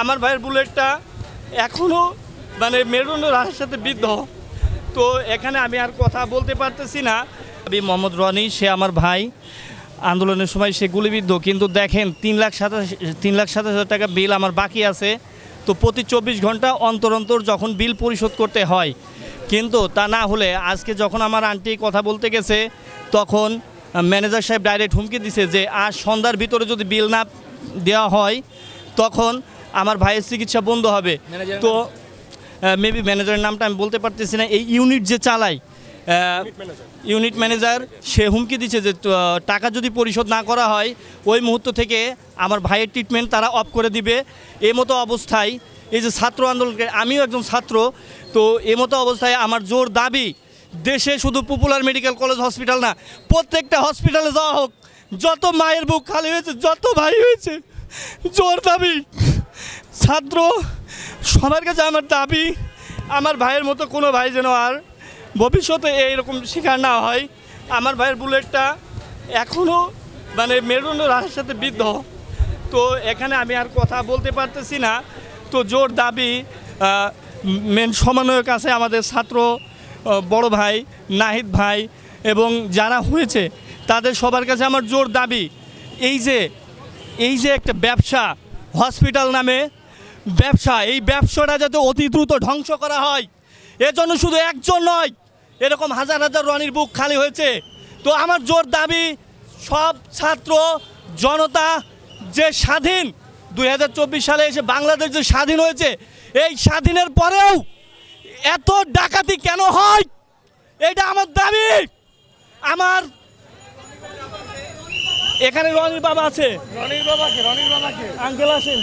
আমার ভাইয়ের বুলেটটা এখনও মানে মেরুদণ্ড রাশের সাথে বিদ্ধ। তো এখানে আমি আর কথা বলতে পারতেছি না। আমি মোহাম্মদ রনি, সে আমার ভাই, আন্দোলনের সময় সে গুলিবিদ্ধ। কিন্তু দেখেন 3,87,000 টাকা বিল আমার বাকি আছে। তো প্রতি 24 ঘন্টা অন্তর অন্তর যখন বিল পরিশোধ করতে হয়, কিন্তু তা না হলে আজকে যখন আমার আন্টি কথা বলতে গেছে তখন ম্যানেজার সাহেব ডাইরেক্ট হুমকি দিছে যে আজ সন্ধ্যার ভিতরে যদি বিল না দেওয়া হয় তখন আমার ভাইয়ের চিকিৎসা বন্ধ হবে। তো মেবি ম্যানেজারের নামটা আমি বলতে পারতেছি না। এই ইউনিট যে চালায় ইউনিট ম্যানেজার, সে হুমকি দিচ্ছে যে টাকা যদি পরিশোধ না করা হয় ওই মুহূর্ত থেকে আমার ভাইয়ের ট্রিটমেন্ট তারা অফ করে দিবে। এই মতো অবস্থায় এই যে ছাত্র আন্দোলনকে, আমিও একজন ছাত্র, তো এই মতো অবস্থায় আমার জোর দাবি দেশে শুধু পপুলার মেডিকেল কলেজ হসপিটাল না, প্রত্যেকটা হসপিটালে যাওয়া হোক। যত মায়ের বুক খালি হয়েছে, যত ভাই হয়েছে, জোর দাবি ছাত্র সবার কাছে আমার দাবি, আমার ভাইয়ের মতো কোনো ভাই যেন আর ভবিষ্যতে এইরকম শিকার না হয়। আমার ভাইয়ের বুলেটটা এখনও মানে মেরুদণ্ড রাশের সাথে বিদ্ধ। তো এখানে আমি আর কথা বলতে পারতেছি না। তো জোর দাবি মেন সমন্বয়ের কাছে আমাদের ছাত্র বড় ভাই নাহিদ ভাই এবং যারা হয়েছে তাদের সবার কাছে আমার জোর দাবি, এই যে একটা ব্যবসা, হসপিটাল নামে ব্যবসা, এই ব্যবসাটা যাতে অতি দ্রুত ধ্বংস করা হয়। এজন্য শুধু একজন নয়, এরকম হাজার হাজার রনির বুক খালি হয়েছে। তো আমার জোর দাবি, সব ছাত্র জনতা যে স্বাধীন 2024 সালে এসে বাংলাদেশ যে স্বাধীন হয়েছে, এই স্বাধীনের পরেও এত ডাকাতি কেন হয়, এটা আমার দাবি। আমার এখানে রনির বাবা আছে, আঙ্কেল আসেন।